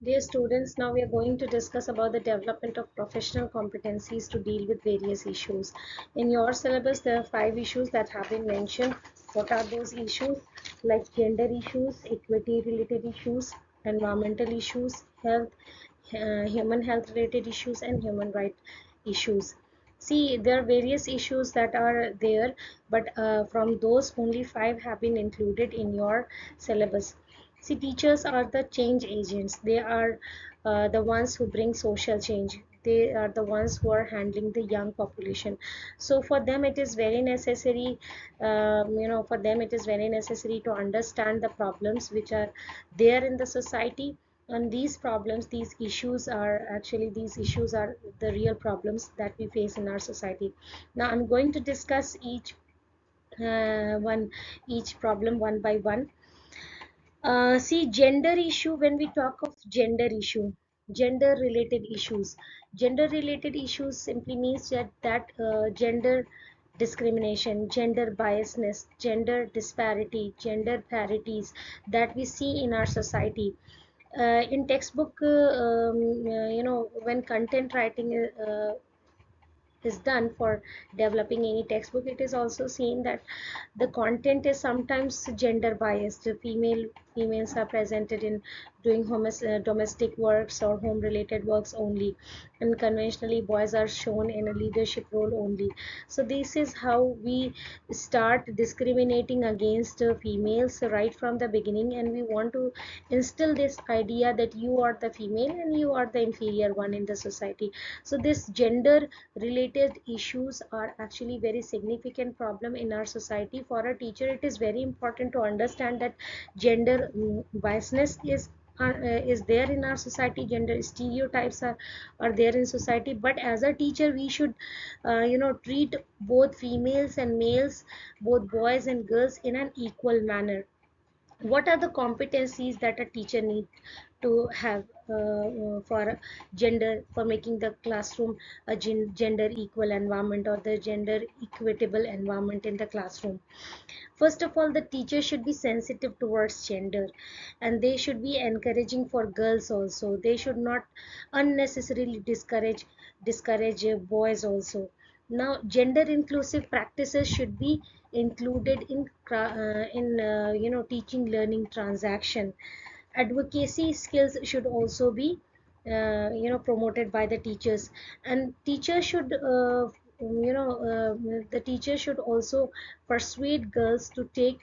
Dear students, now we are going to discuss about the development of professional competencies to deal with various issues. In your syllabus, there are 5 issues that have been mentioned. What are those issues? Like gender issues, equity related issues, environmental issues, health, human health related issues, and human right issues. See, there are various issues that are there, but from those, only 5 have been included in your syllabus. See, teachers are the change agents. They are the ones who bring social change. They are the ones who are handling the young population. So for them, it is very necessary. For them, it is very necessary to understand the problems which are there in the society. And these problems, these issues are the real problems that we face in our society. Now, I'm going to discuss each problem one by one. See, gender issue, when we talk of gender related issues simply means that gender discrimination, gender biasness, gender disparity, gender parities that we see in our society. In textbook, when content writing is done for developing any textbook, it is also seen that the content is sometimes gender biased. Females are presented in doing domestic works or home related works only, and conventionally boys are shown in a leadership role only. So this is how we start discriminating against females right from the beginning, and we want to instill this idea that you are the female and you are the inferior one in the society. So this gender related issues are actually very significant problem in our society. For a teacher, it is very important to understand that gender biasness is there in our society. Gender stereotypes are there in society, but as a teacher we should treat both females and males, both boys and girls, in an equal manner. What are the competencies that a teacher need to have for making the classroom a gender equal environment, or the gender equitable environment in the classroom? First of all, the teacher should be sensitive towards gender, and they should be encouraging for girls also. They should not unnecessarily discourage boys also. Now, gender inclusive practices should be included in teaching learning transaction. Advocacy skills should also be promoted by the teachers, and teachers should the teacher should also persuade girls to take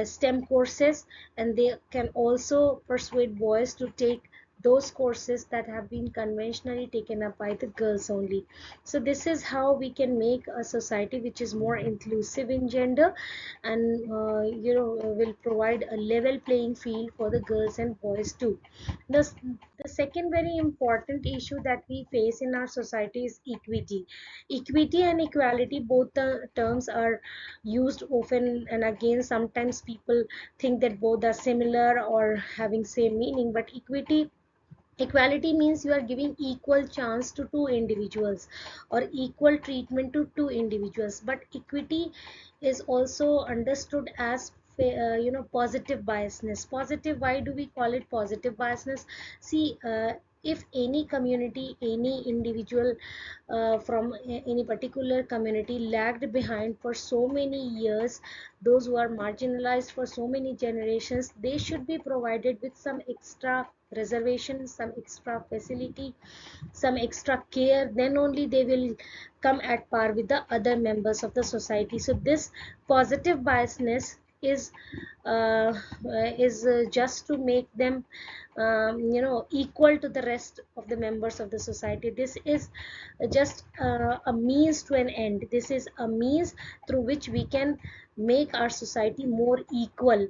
STEM courses, and they can also persuade boys to take those courses that have been conventionally taken up by the girls only. So this is how we can make a society which is more inclusive in gender, and will provide a level playing field for the girls and boys too. The second very important issue that we face in our society is equity. Equity and equality, both the terms are used often and again. Sometimes people think that both are similar or having same meaning, but equality means you are giving equal chance to two individuals, or equal treatment to two individuals. But equity is also understood as positive biasness. Positive, why do we call it positive biasness? See, if any community, any individual from any particular community lagged behind for so many years, those who are marginalized for so many generations, they should be provided with some extra reservation, some extra facility, some extra care. Then only they will come at par with the other members of the society. So this positive biasness uh, is just to make them equal to the rest of the members of the society. This is just a means to an end. This is a means through which we can make our society more equal.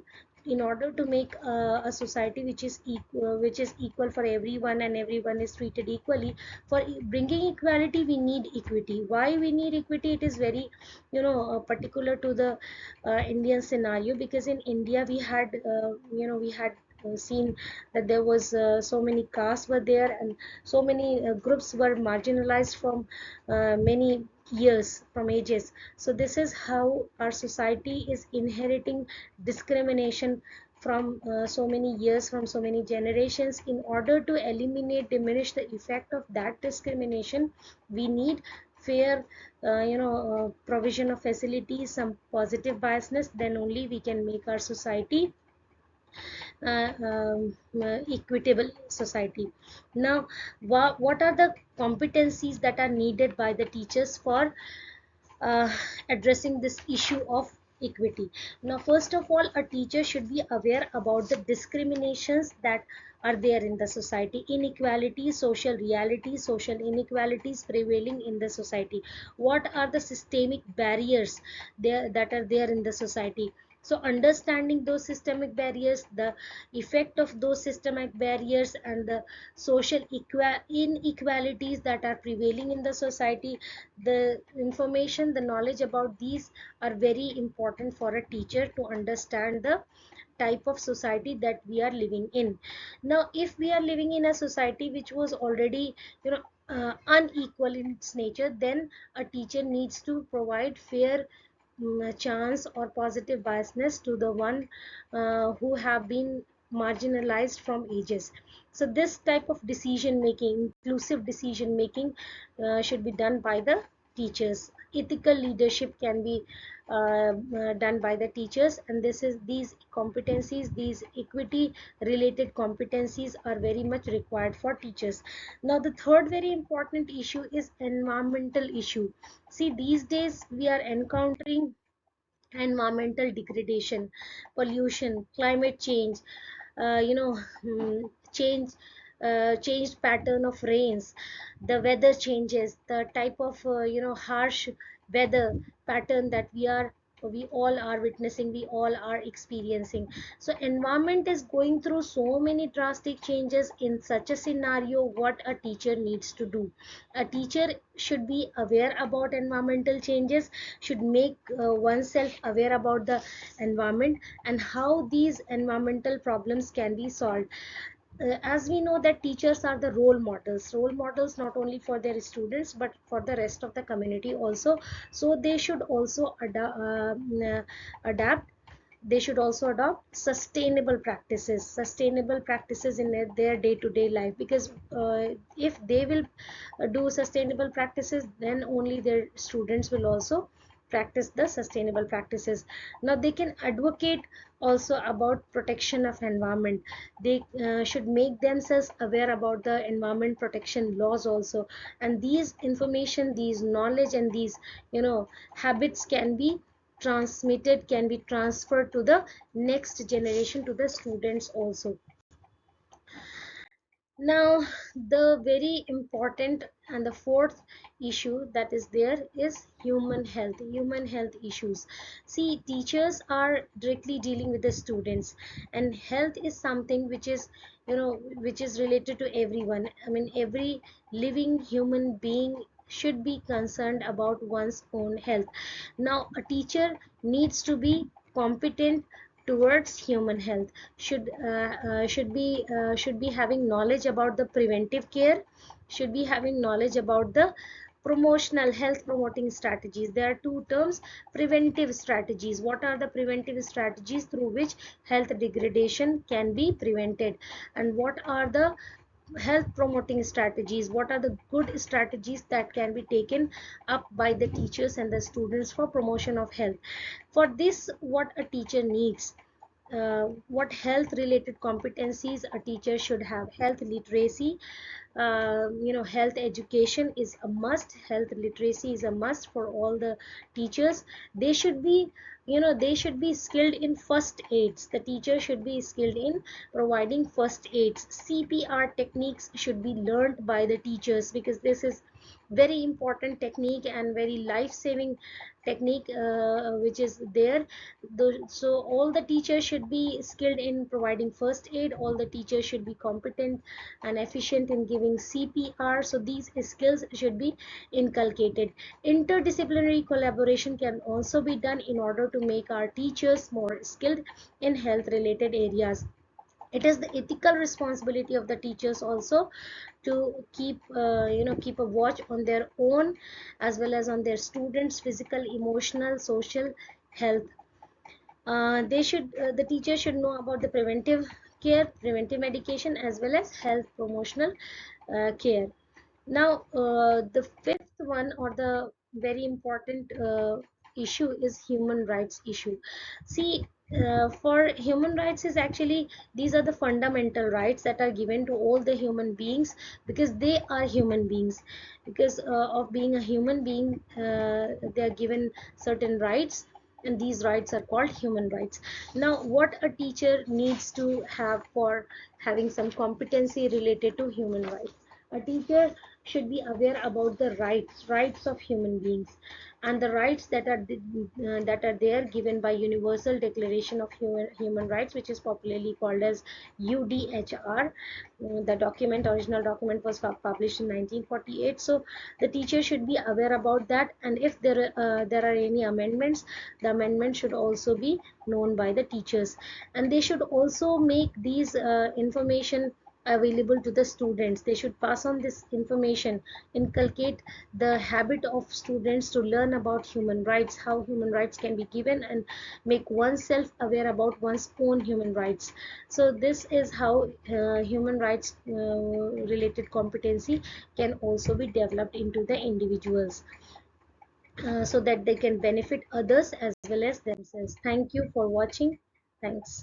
In order to make a society which is equal for everyone, and everyone is treated equally, for bringing equality we need equity. Why we need equity? It is very particular to the Indian scenario, because in India we had seen that there was so many castes were there, and so many groups were marginalized from many years, from ages. So this is how our society is inheriting discrimination from so many years, from so many generations. In order to eliminate, diminish the effect of that discrimination, we need fair provision of facilities, some positive biasness. Then only we can make our society equitable society. Now, what are the competencies that are needed by the teachers for uh, addressing this issue of equity? Now, first of all, a teacher should be aware about the discriminations that are there in the society, inequalities, social realities, social inequalities prevailing in the society. What are the systemic barriers there that are there in the society? So understanding those systemic barriers, the effect of those systemic barriers, and the social inequalities that are prevailing in the society, the information, the knowledge about these are very important for a teacher to understand the type of society that we are living in. Now, if we are living in a society which was already unequal in its nature, then a teacher needs to provide fair chance or positive biasness to the one who have been marginalized from ages. So this type of decision making, inclusive decision making, should be done by the teachers. Ethical leadership can be done by the teachers, and this is these competencies, these equity related competencies are very much required for teachers. Now, the third very important issue is environmental issue. See, these days we are encountering environmental degradation, pollution, climate change, uh, you know change, changed pattern of rains, the weather changes, the type of harsh weather pattern that we all are witnessing, we all are experiencing. So environment is going through so many drastic changes. In such a scenario, what a teacher needs to do, a teacher should be aware about environmental changes, should make oneself aware about the environment and how these environmental problems can be solved. As we know that teachers are the role models not only for their students but for the rest of the community also. So they should also adapt, they should also adopt sustainable practices in their day-to-day life, because if they will do sustainable practices, then only their students will also practice the sustainable practices. Now they can advocate also about protection of environment. They should make themselves aware about the environment protection laws also, and these information, these knowledge, and these habits can be transmitted, can be transferred to the next generation, to the students also. Now, the very important and the fourth issue that is there is human health issues. See, teachers are directly dealing with the students, and health is something which is which is related to everyone. I mean, every living human being should be concerned about one's own health. Now, a teacher needs to be competent towards human health, should be having knowledge about the preventive care, should be having knowledge about the promotional health promoting strategies. There are two terms: preventive strategies. What are the preventive strategies through which health degradation can be prevented, and what are the health promoting strategies, what are the good strategies that can be taken up by the teachers and the students for promotion of health? For this, what a teacher needs, what health related competencies a teacher should have: health literacy. Health education is a must, health literacy is a must for all the teachers. They should be, they should be skilled in first aids. The teacher should be skilled in providing first aids. CPR techniques should be learned by the teachers, because this is very important technique and very life saving technique, which is there. So all the teachers should be skilled in providing first aid, all the teachers should be competent and efficient in giving CPR. So these skills should be inculcated. Interdisciplinary collaboration can also be done in order to make our teachers more skilled in health related areas. It is the ethical responsibility of the teachers also to keep keep a watch on their own as well as on their students physical, emotional, social health. The teacher should know about the preventive care, preventive medication, as well as health promotional care. Now, the fifth one, or the very important issue, is human rights issue. See, for human rights is actually, these are the fundamental rights that are given to all the human beings, because they are human beings. Because of being a human being, they are given certain rights, and these rights are called human rights. Now, what a teacher needs to have for having some competency related to human rights: a teacher should be aware about the rights of human beings, and the rights that are there given by Universal Declaration of Human Rights, which is popularly called as UDHR. The document, original document, was published in 1948. So the teacher should be aware about that, and if there are any amendments, the amendment should also be known by the teachers, and they should also make these information available to the students. They should pass on this information, inculcate the habit of students to learn about human rights, how human rights can be given, and make oneself aware about one's own human rights. So this is how human rights related competency can also be developed into the individuals, so that they can benefit others as well as themselves. Thank you for watching. Thanks.